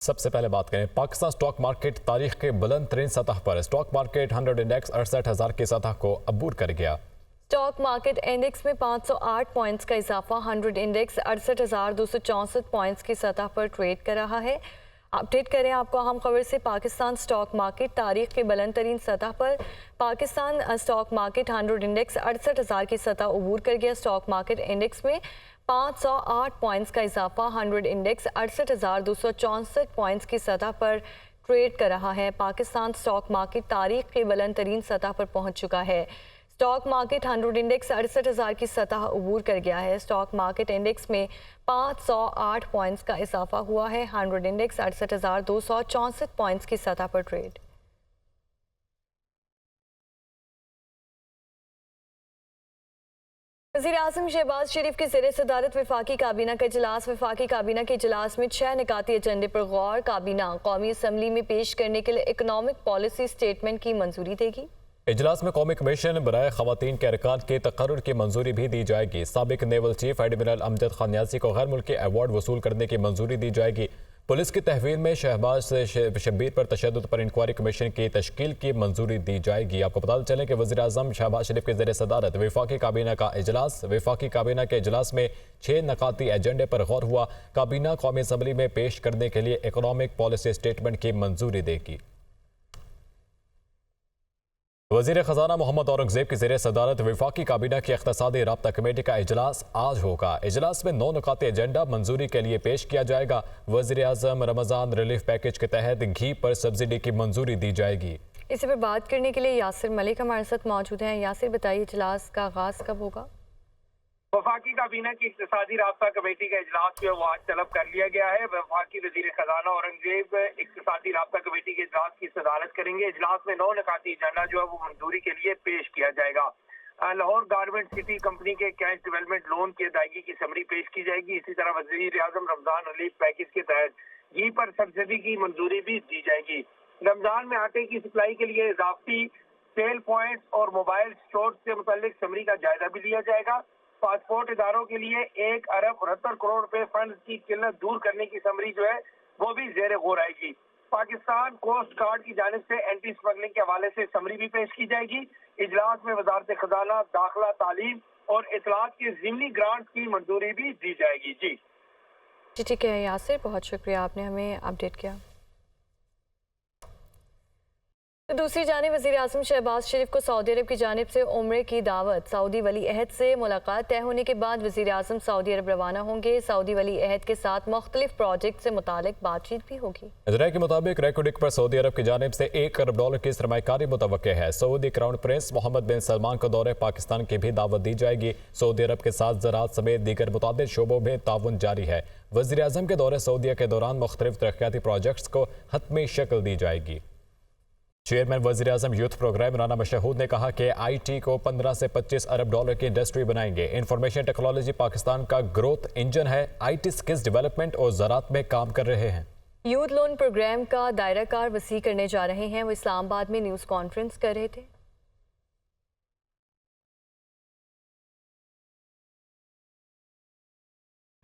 सबसे पहले बात करें पाकिस्तान स्टॉक मार्केट तारीख के बुलंद तरीन सतह पर स्टॉक मार्केट 100 इंडेक्स 68,000 की सतह को अबूर कर गया। स्टॉक मार्केट इंडेक्स में 508 पॉइंट्स का इजाफा 100 इंडेक्स 68,264 पॉइंट्स की सतह पर ट्रेड कर रहा है। अपडेट करें आपको अहम खबर से। पाकिस्तान स्टॉक मार्केट तारीख के बुलंद तरीन सतह पर पाकिस्तान स्टॉक मार्केट 100 इंडेक्स 68,000 की सतह अबूर कर गया। स्टॉक मार्केट इंडेक्स में 508 पॉइंट्स का इजाफा 100 इंडेक्स 68,264 पॉइंट्स की सतह पर ट्रेड कर रहा है। पाकिस्तान स्टॉक मार्केट तारीख के बुलंद तरीन सतह पर पहुंच चुका है। स्टॉक मार्केट 100 इंडेक्स 68,000 की सतह अबूर कर गया है। स्टॉक मार्केट इंडेक्स में 508 पॉइंट्स का इजाफा हुआ है। 100 इंडेक्स 68,264 पॉइंट्स की सतह पर ट्रेड। वज़ीर-ए-आज़म शहबाज शरीफ की ज़ेर सदारत वफाकी काबीना का इजलास। वफाकी काबीना के इजलास में 6 निकाती एजेंडे पर गौर। काबीना कौमी असम्बली में पेश करने के लिए इकनॉमिक पॉलिसी स्टेटमेंट की मंजूरी देगी। इजलास में कौमी कमीशन बराए खवातीन के अरकान के तकर्रुर की मंजूरी भी दी जाएगी। साबिक naval chief admiral Amjad Khan Niazi को गैर मुल्की अवार्ड वसूल करने की मंजूरी दी जाएगी। पुलिस की तहवील में शहबाज शब्बीर पर तशद्दुद पर इंक्वायरी कमीशन की तश्कील की मंजूरी दी जाएगी। आपको पता चले कि वज़ीर-ए-आज़म शहबाज शरीफ के ज़ेर सदारत वफाकी काबीना का इजलास। वफाकी काबीना के इजलास में 6 नकाती एजेंडे पर गौर हुआ। काबीना कौमी असम्बली में पेश करने के लिए इकनॉमिक पॉलिसी स्टेटमेंट की मंजूरी देगी। वज़ीर ख़जाना मोहम्मद औरंगज़ेब की ज़ेर सदारत वफाकी काबीना की इक़्तिसादी राब्ता कमेटी का इजलास आज होगा। इजलास में 9 नुकाती एजेंडा मंजूरी के लिए पेश किया जाएगा। वज़ीर-ए-आज़म रमज़ान रिलीफ पैकेज के तहत घी पर सब्सिडी की मंजूरी दी जाएगी। इसी पर बात करने के लिए यासिर मलिक हमारे साथ मौजूद हैं। यासिर, बताइए इजलास का आगाज़ कब होगा? वफाकी काबीना की इक़्तिसादी राब्ता कमेटी का इजलास जो है वो आज तलब कर लिया गया है। वफाकी वज़ीर ख़जाना औरंगज़ेब इक़्तिसादी राब्ता कमेटी के इजलास की सदारत करेंगे। इजलास में 9 निकाती एजेंडा जो है वो मंजूरी के लिए पेश किया जाएगा। लाहौर गारमेंट सिटी कंपनी के कैश डेवलपमेंट लोन की अदायगी की समरी पेश की जाएगी। इसी तरह वज़ीर-ए-आज़म रमज़ान रिलीफ पैकेज के तहत घी पर सब्सिडी की मंजूरी भी दी जाएगी। रमज़ान में आटे की सप्लाई के लिए इजाफी सेल पॉइंट्स और मोबाइल स्टोर से मुतल्लिक समरी का जायजा भी लिया जाएगा। पासपोर्ट इदारों के लिए 1 अरब 69 करोड़ रुपए फंड की किल्लत दूर करने की समरी जो है वो भी जेर गौर आएगी। पाकिस्तान कोस्ट गार्ड की जानिब से एंटी स्मगलिंग के हवाले से समरी भी पेश की जाएगी। इजलास में वजारत खजाना, दाखिला, तालीम और इतलात की ज़िमनी ग्रांट की मंजूरी भी दी जाएगी। जी ठीक है यासिर, बहुत शुक्रिया, आपने हमें अपडेट किया। तो दूसरी जानिब वज़ीर-ए-आज़म शहबाज शरीफ को सऊदी अरब की जानिब से उम्रे की दावत। सऊदी वली अहद से मुलाकात तय होने के बाद वज़ीर-ए-आज़म सऊदी अरब रवाना होंगे। सऊदी वली अहद के साथ मुख्तलिफ प्रोजेक्ट से मुतालिक बातचीत भी होगी। इजराय के मुताबिक रेकोडिक पर सऊदी अरब की जानिब से $1 अरब की सरमायाकारी मुतवक्के है। सऊदी क्राउन प्रिंस मोहम्मद बिन सलमान को दौरे पाकिस्तान की भी दावत दी जाएगी। सऊदी अरब के साथ ज़राअत समेत दीगर मुतादिद शोबों में ताउन जारी है। वज़ीर-ए-आज़म के दौरे सऊदीया के दौरान मुख्तलिफ तरक्याती प्रोजेक्ट्स को हतमी शक्ल दी जाएगी। चेयरमैन वज़ीर-ए-आज़म यूथ प्रोग्राम राना मशहूद ने कहा कि IT को 15 से 25 अरब डॉलर की इंडस्ट्री बनाएंगे। इंफॉर्मेशन टेक्नोलॉजी पाकिस्तान का ग्रोथ इंजन है। IT स्किल्स डेवलपमेंट और ज़राअत में काम कर रहे हैं। यूथ लोन प्रोग्राम का दायरा कार वसी करने जा रहे हैं। वो इस्लामाबाद में न्यूज़ कॉन्फ्रेंस कर रहे थे।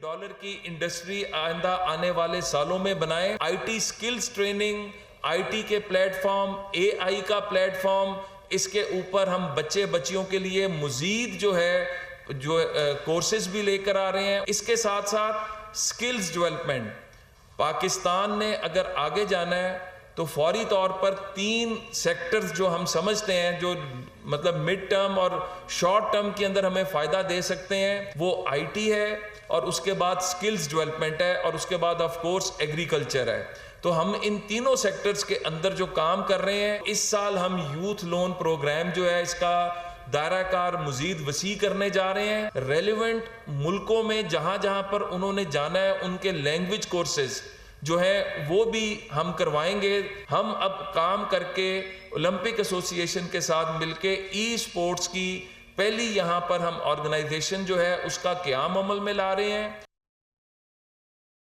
डॉलर की इंडस्ट्री आइंदा आने वाले सालों में बनाएं। IT स्किल्स ट्रेनिंग, IT के प्लेटफॉर्म, AI का प्लेटफॉर्म, इसके ऊपर हम बच्चे बच्चियों के लिए मजीद जो कोर्सेज भी लेकर आ रहे हैं। इसके साथ साथ स्किल्स डेवलपमेंट, पाकिस्तान ने अगर आगे जाना है तो फौरी तौर पर 3 सेक्टर्स जो हम समझते हैं, जो मतलब मिड टर्म और शॉर्ट टर्म के अंदर हमें फ़ायदा दे सकते हैं, वो IT है और उसके बाद स्किल्स डेवलपमेंट है और उसके बाद ऑफ कोर्स एग्रीकल्चर है। तो हम इन तीनों सेक्टर्स के अंदर जो काम कर रहे हैं, इस साल हम यूथ लोन प्रोग्राम जो है इसका दायरा कार मजीद वसी करने जा रहे हैं। रेलिवेंट मुल्कों में जहाँ जहाँ पर उन्होंने जाना है उनके लैंग्वेज कोर्सेज जो है वो भी हम करवाएंगे। हम अब काम करके ओलंपिक एसोसिएशन के साथ मिलके ई-स्पोर्ट्स की पहली यहाँ पर हम ऑर्गेनाइजेशन जो है उसका क़याम अमल में ला रहे हैं।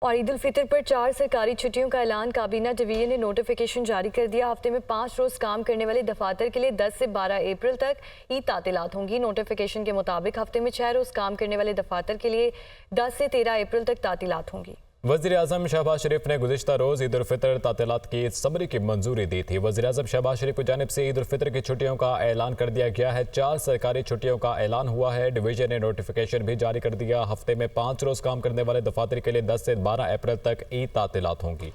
और ईद उल फितर पर 4 सरकारी छुट्टियों का ऐलान। काबीना डिवीजन ने नोटिफिकेशन जारी कर दिया। हफ्ते में 5 रोज काम करने वाले दफातर के लिए 10 से 12 अप्रैल तक ईद तातीलात होंगी। नोटिफिकेशन के मुताबिक हफ्ते में 6 रोज काम करने वाले दफातर के लिए 10 से 13 अप्रैल तक तातीलात होंगी। वज़ीर आज़म शहबाज शरीफ ने गुज़िश्ता रोज़ ईद उल फितर तातीलात की समरी की मंजूरी दी थी। वज़ीर आज़म शहबाज शरीफ की जानिब से ईद उल फितर की छुट्टियों का ऐलान कर दिया गया है। 4 सरकारी छुट्टियों का ऐलान हुआ है। डिवीजन ने नोटिफिकेशन भी जारी कर दिया। हफ्ते में 5 रोज़ काम करने वाले दफातर के लिए 10 से 12 अप्रैल तक ईद तातीलात होंगी।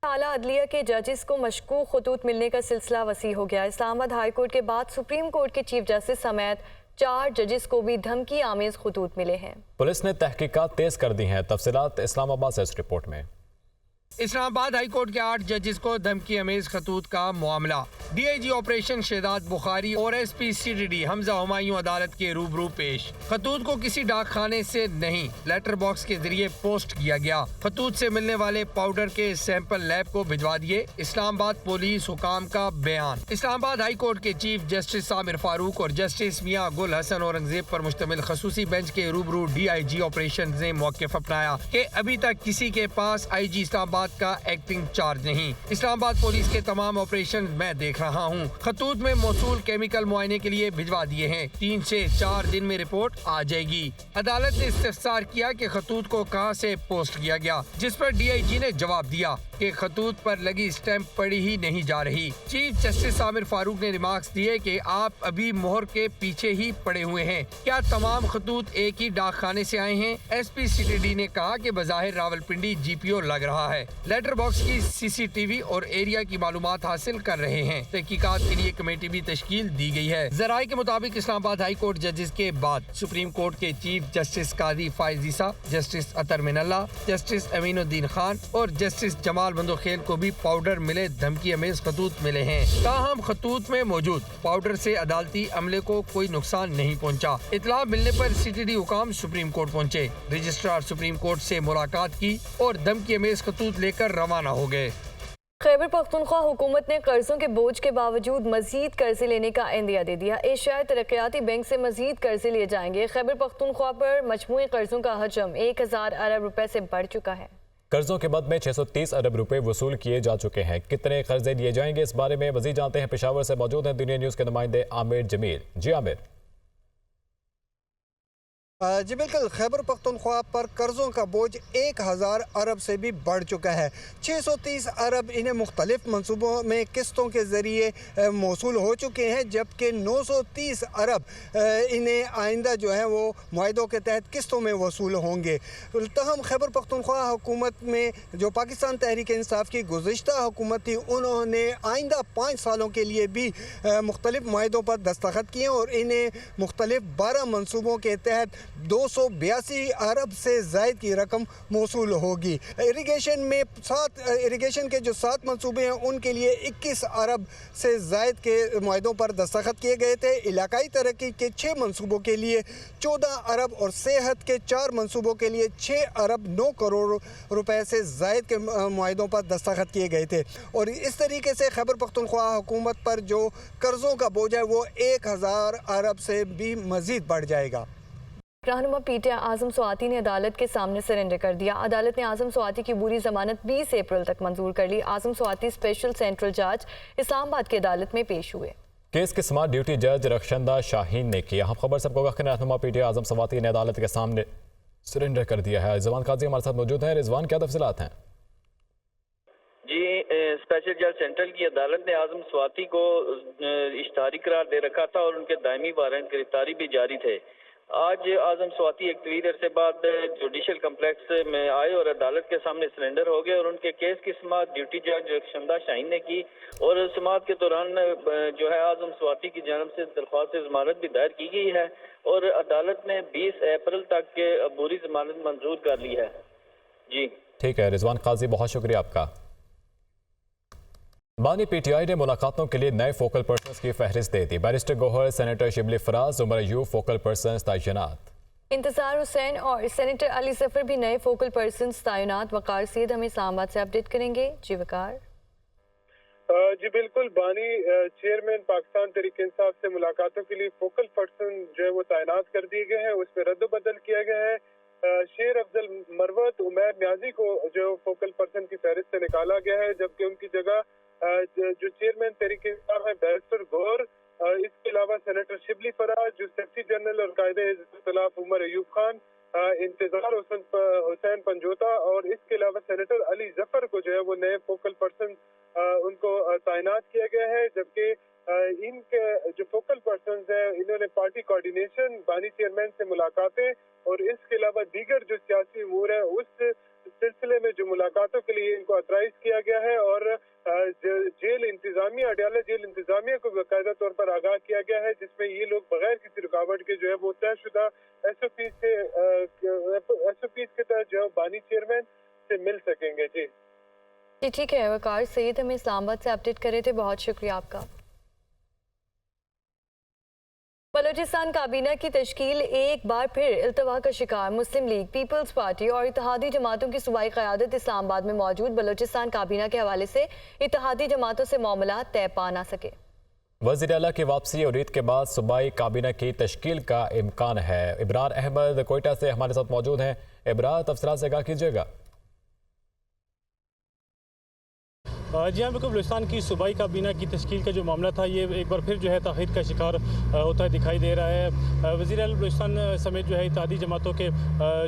आला अदलिया के जजेस को मशकूक खतूत मिलने का सिलसिला वसी हो गया। इस्लामाबाद हाई कोर्ट के बाद सुप्रीम कोर्ट के चीफ जस्टिस समेत 4 जजेस को भी धमकी आमेज खतूत मिले हैं। पुलिस ने तहकीकात तेज कर दी हैं। तफसीलात इस्लामाबाद से इस रिपोर्ट में। इस्लामाबाद हाई कोर्ट के 8 जजेस को धमकी अमेज खतूत का मामला। डीआईजी ऑपरेशन शहजाद बुखारी और एसपी सीडीडी हमजा हुमायूं अदालत के रूबरू पेश। खतूत को किसी डाक खाने से नहीं, लेटर बॉक्स के जरिए पोस्ट किया गया। खतूत से मिलने वाले पाउडर के सैंपल लैब को भिजवा दिए। इस्लामाबाद पुलिस हुकाम का बयान। इस्लामाबाद हाई कोर्ट के चीफ जस्टिस सामिर फारूक और जस्टिस मियां गुल हसन औरंगजेब पर मुश्तमिल खसूसी बेंच के रूबरू डीआईजी ऑपरेशन ने मौक़िफ़ अपनाया कि अभी तक किसी के पास आईजी इस्लामाबाद का एक्टिंग चार्ज नहीं। इस्लामाबाद पुलिस के तमाम ऑपरेशन मैं देख रहा हूँ। खतूत में मौसूल केमिकल मुआयने के लिए भिजवा दिए हैं। 3 से 4 दिन में रिपोर्ट आ जाएगी। अदालत ने इस्तफसार किया कि खतूत को कहां से पोस्ट किया गया, जिस पर डीआईजी ने जवाब दिया कि खतूत पर लगी स्टैंप पड़ी ही नहीं जा रही। चीफ जस्टिस सामिर फारूक ने रिमार्क्स दिए कि आप अभी मोहर के पीछे ही पड़े हुए हैं। क्या तमाम खतूत एक ही डाक खाने से आए हैं? एसपी सीडीडी ने कहा कि बज़ाहिर रावलपिंडी जीपीओ लग रहा है। लेटर बॉक्स की सीसीटीवी और एरिया की मालूमात हासिल कर रहे हैं। तहकीकात के लिए कमेटी भी तश्कील दी गई है। जराये के मुताबिक इस्लामाबाद हाई कोर्ट जजेस के बाद सुप्रीम कोर्ट के चीफ जस्टिस काजी फायज ईसा, जस्टिस अतर मिनल्ला, जस्टिस अमीनुद्दीन खान और जस्टिस जमाल बंदोखेल को भी पाउडर मिले धमकी अमेज खतूत मिले हैं। ताहम खतूत में मौजूद पाउडर से अदालती अमले को कोई नुकसान नहीं पहुँचा। इतला मिलने पर सीटीडी हुकाम सुप्रीम कोर्ट पहुँचे। रजिस्ट्रार सुप्रीम कोर्ट से मुलाकात की और धमकी अमेज खतूत लेकर रवाना हो गए। खैबर पख्तूनख्वा हुकूमत ने कर्जों के बोझ के बावजूद मजीद कर्जे लेने का इंदिया दे दिया। एशियाई तरक्याती बैंक से मजीद कर्जे लिए जाएंगे। खैबर पख्तूनख्वा पर मजमूई कर्जों का हजम 1000 अरब रुपए से बढ़ चुका है। कर्जों के बद में 630 अरब रुपए वसूल किए जा चुके हैं। कितने कर्जे लिए जाएंगे, इस बारे में मजीद जानते हैं। पेशावर से मौजूद हैं दुनिया न्यूज़ के नुमाइंदे आमिर जमील। जी आमिर। जी बिल्कुल, खैबर पख्तूनख्वा पर कर्ज़ों का बोझ 1000 अरब से भी बढ़ चुका है। 630 अरब इन्हें मुख्तलिफ मनसूबों में किस्तों के ज़रिए मौसूल हो चुके हैं, जबकि 930 अरब इन्हें आइंदा जो है वो मुआहदों के तहत किस्तों में वसूल होंगे। तहम खैबर पख्तूनख्वा हुकूमत में जो पाकिस्तान तहरीक इंसाफ की गुज़िश्ता हुकूमत थी, उन्होंने आइंदा 5 सालों के लिए भी मुख्तलिफ मुआहदों पर दस्तखत किए और इन्हें मुख्तलिफ 12 मनसूबों के तहत 282 अरब से ज़ायद की रकम मौसूल होगी। इरिगेशन में 7 के जो 7 मनसूबे हैं उनके लिए 21 अरब से ज़ायद के मुआहदों पर दस्तखत किए गए थे। इलाकाई तरक्की के 6 मनसूबों के लिए 14 अरब और सेहत के 4 मनसूबों के लिए 6 अरब 9 करोड़ रुपए से ज़ायद के मुआहदों पर दस्तखत किए गए थे। और इस तरीके से खैबर पख्तूनख्वा हुकूमत पर जो कर्ज़ों का बोझ है वो 1000 अरब से भी मज़ीद बढ़ जाएगा। रहनुमा पीटीआई आजम स्वाति ने अदालत के सामने सरेंडर कर दिया। अदालत ने आजम स्वाति की पूरी जमानत 20 अप्रैल तक मंजूर कर ली। आजम स्वाति स्पेशल सेंट्रल जज इस्लामाबाद की अदालत में पेश हुए। केस की समाअत ड्यूटी जज रखशंदा शाहीन ने की। हम खबर सबको रहनुमा पीटीआई आजम स्वाति ने अदालत के सामने सरेंडर कर दिया है। रिजवान काजी हमारे साथ मौजूद है। रिजवान, क्या तफसीलात हैं? जी, स्पेशल जज सेंट्रल की अदालत ने आजम स्वाति को इश्तारी करार दे रखा था और उनके दायमी वारंट गिरफ्तारी भी जारी थे। आज आजम स्वाति एक तवील अरसे बाद जुडिशल कम्प्लेक्स में आए और अदालत के सामने सरेंडर हो गए और उनके केस की समाअत ड्यूटी जज रखशंदा शाहीन ने की। और समाअत के दौरान जो है आजम स्वाति की जानब से दरख्वास्त जमानत भी दायर की गई है और अदालत ने 20 अप्रैल तक के अबूरी जमानत मंजूर कर ली है। जी ठीक है रिजवान काजी, बहुत शुक्रिया आपका। बानी पीटीआई ने मुलाकातों के लिए नए फोकल पर्सन्स की फहरिस्त दे दी। Barrister Gohar, senator Shibli Faraz, Umar Ayub focal persons तैनात। इंतजार हुसैन और सेनेटर अली जफर भी नए फोकल पर्सन्स तैनात। वकार सईद हमें इस्लामाबाद से अपडेट करेंगे। जी वकार। जी बिल्कुल, बानी चेयरमैन पाकिस्तान तहरीक इंसाफ से मुलाकातों के लिए फोकल पर्सन जो है वो तैनात कर दिए गए हैं। उसमें रद्द-बदल किया गया है। शेर अफजल मरवत, उमैर न्याजी को जो फोकल पर्सन की फहरिस्त से निकाला गया है, जबकि उनकी जगह जो चेयरमैन तहरीक इंसाफ है बैरिस्टर गौर, इसके अलावा सेनेटर शिबली फराज, जो सेक्रेटरी जनरल और कायदे इख्तिलाफ उमर अयूब खान, इंतजार हुसैन पंजोता और इसके अलावा सेनेटर अली जफर को जो है वो नए फोकल पर्सन उनको तैनात किया गया है, जबकि इनके जो फोकल पर्सन है इन्होंने पार्टी कोऑर्डिनेशन, बानी चेयरमैन से मुलाकातें और इसके अलावा दीगर जो सियासी उमूर है उस सिलसिले में जो मुलाकातों के लिए इनको ऑथराइज किया गया है और जेल इंतजामिया, अडयाला जेल इंतजामिया को बाकायदा तौर पर आगाह किया गया है, जिसमें ये लोग बगैर किसी रुकावट के जो है वो तयशुदा एसओपी के तहत जो है बानी चेयरमैन से मिल सकेंगे। जी ठीक है वकार सईद, हमें इस्लामाबाद से अपडेट करे थे, बहुत शुक्रिया आपका। बलूचिस्तान काबीना की तश्कील एक बार फिर इल्तवा का शिकार। मुस्लिम लीग, पीपल्स पार्टी और इत्तेहादी जमातों की सूबाई क़यादत इस्लामाबाद में मौजूद। बलूचिस्तान काबीना के हवाले से इत्तेहादी जमातों से मामला तय पा ना सके। वज़ीर आला की वापसी और ईद के बाद सूबाई काबीना की तश्कील का इम्कान है। इब्रार अहमद कोयटा से हमारे साथ मौजूद हैं। इब्रार, तफसीलात से आगाह कीजिएगा। जी हाँ, बिल्कुल बलूचिस्तान की सूबाई काबीना की तश्कील का जो मामला था ये एक बार फिर जो है ताख़ीर का शिकार होता दिखाई दे रहा है। वज़ीर आला बलूचिस्तान समेत जो है इत्तेहादी जमातों के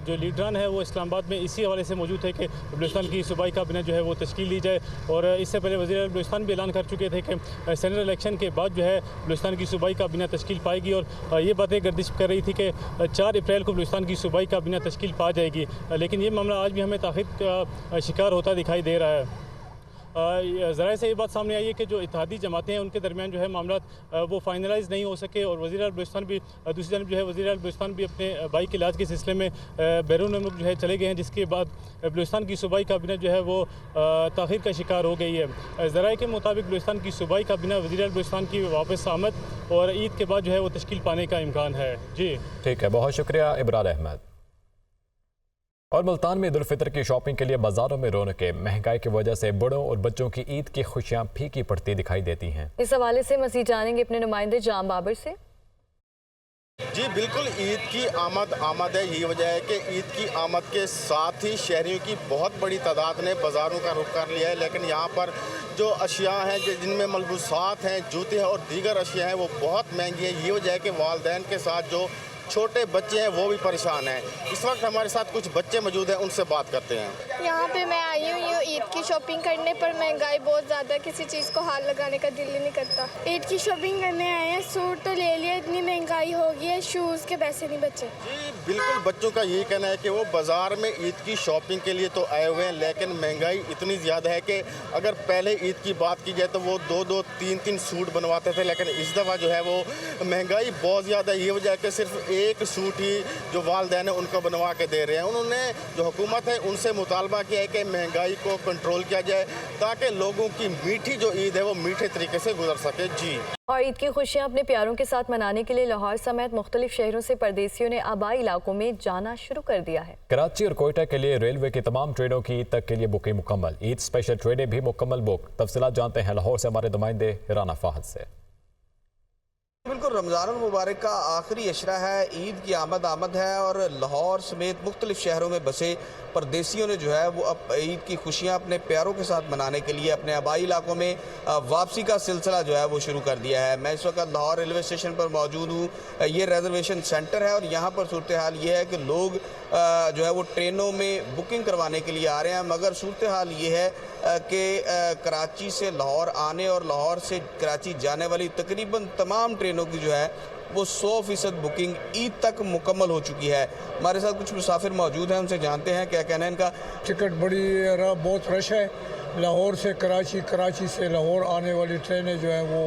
जो लीडरान है वो इस्लामाबाद में इसी हवाले से मौजूद थे कि बलूचिस्तान की सूबाई काबीना जो है वो तश्कील दी जाए। और इससे पहले वज़ीर आला बलूचिस्तान भी ऐलान कर चुके थे कि सेनेटल इलेक्शन के बाद जो है बलूचिस्तान की सूबाई काबीना तश्कील पाएगी और ये बातें गर्दिश कर रही थी कि 4 अप्रैल को बलूचिस्तान की सूबाई काबीना तश्कील पा जाएगी, लेकिन ये मामला आज भी हमें ताख़ीर का शिकार होता दिखाई दे रहा है। ज़रा से ये बात सामने आई है कि जो इत्तेहादी जमातें हैं उनके दरमियान जो है मामला वो फाइनलाइज नहीं हो सके और वज़ीर आला बलूचिस्तान भी दूसरी जानब जो है वज़ीर आला बलूचिस्तान भी अपने भाई के इलाज के सिलसिले में बैरून मुल्क जो है चले गए हैं, जिसके बाद बलूचिस्तान की सूबाई काबीना जो है वो ताख़ीर का शिकार हो गई है। ज़राए के मुताबिक बलूचिस्तान की सूबाई काबीना वज़ीर आला बलूचिस्तान की वापस आमद और ईद के बाद जो है वो तश्कील पाने का इम्कान है। जी ठीक है, बहुत शुक्रिया इब्रार अहमद। और मुल्तान में ईद उल फितर की शॉपिंग के लिए बाजारों में रौनकें। महंगाई की वजह से बड़ों और बच्चों की ईद की खुशियां फीकी पड़ती दिखाई देती हैं। इस हवाले से मज़ीद जानेंगे अपने नुमाइंदे जाम बाबर से। जी बिल्कुल, ईद की आमद है। यही वजह है कि ईद की आमद के साथ ही शहरियों की बहुत बड़ी तादाद ने बाज़ारों का रुख कर लिया है, लेकिन यहाँ पर जो अशिया हैं जिनमें मलबूसात हैं, जूते हैं और दीगर अशिया हैं वो बहुत महंगी है। ये वजह है कि वालिदैन के साथ जो छोटे बच्चे हैं वो भी परेशान हैं। इस वक्त हमारे साथ कुछ बच्चे मौजूद हैं, उनसे बात करते हैं। यहाँ पे मैं आई हुई हूँ ईद की शॉपिंग करने, पर महंगाई बहुत ज़्यादा, किसी चीज़ को हाथ लगाने का दिल ही नहीं करता। ईद की शॉपिंग करने आए हैं, सूट तो ले लिया, इतनी महंगाई हो गई है, शूज़ के पैसे नहीं बचे। जी बिल्कुल, बच्चों का यही कहना है कि वो बाज़ार में ईद की शॉपिंग के लिए तो आए हुए हैं, लेकिन महंगाई इतनी ज़्यादा है कि अगर पहले ईद की बात की जाए तो वो 2-2, 3-3 सूट बनवाते थे, लेकिन इस दफ़ा जो है वो महंगाई बहुत ज़्यादा है। ये वजह है कि सिर्फ एक सूट ही जो वालिदैन है उनको बनवा के दे रहे हैं। उन्होंने जो हुकूमत है उनसे मुतालबा किया है कि महंगाई को कंट्रोल किया जाए ताकि लोगों की मीठी जो ईद है वो मीठे तरीके से गुजर सके। जी और ईद की खुशियां अपने प्यारों के साथ मनाने के लिए लाहौर समेत मुख्तलिफ शहरों से परदेसियों ने आबाई इलाकों में जाना शुरू कर दिया है। कराची और कोयटा के लिए रेलवे की तमाम ट्रेनों की ईद तक के लिए बुकिंग मुकम्मल। ईद स्पेशल ट्रेनें भी मुकम्मल बुक। तफसीलात जानते हैं लाहौर से हमारे नुमाइंदे राना फाहद से। बिल्कुल, रमज़ान मुबारक का आखिरी अशरा है, ईद की आमद है और लाहौर समेत मुख्तलिफ शहरों में बसे परदेसियों ने जो है वो अब ईद की खुशियां अपने प्यारों के साथ मनाने के लिए अपने आबाई इलाकों में वापसी का सिलसिला जो है वो शुरू कर दिया है। मैं इस वक्त लाहौर रेलवे स्टेशन पर मौजूद हूँ। ये रिजर्वेशन सेंटर है और यहाँ पर सूरत हाल ये है कि लोग जो है वो ट्रेनों में बुकिंग करवाने के लिए आ रहे हैं, मगर सूरत हाल ये है कि कराची से लाहौर आने और लाहौर से कराची जाने वाली तकरीबन तमाम ट्रेनों की जो है वो 100% बुकिंग ईद तक मुकम्मल हो चुकी है। हमारे साथ कुछ मुसाफिर मौजूद हैं, उनसे जानते हैं क्या कहना है इनका। टिकट बड़ी बहुत रश है। लाहौर से कराची, कराची से लाहौर आने वाली ट्रेनें जो हैं वो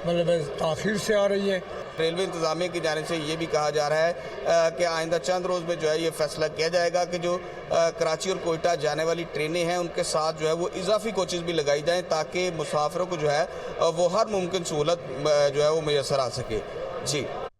मतलब ताख़ीर से आ रही है। रेलवे इंतज़ामिया की जानिब से ये भी कहा जा रहा है कि आइंदा चंद रोज़ में जो है ये फैसला किया जाएगा कि जो कराची और कोयटा जाने वाली ट्रेनें हैं उनके साथ जो है वो इजाफी कोचेज़ भी लगाई जाएँ ताकि मुसाफिरों को जो है वो हर मुमकिन सहूलत जो है वो मैसर आ सके। जी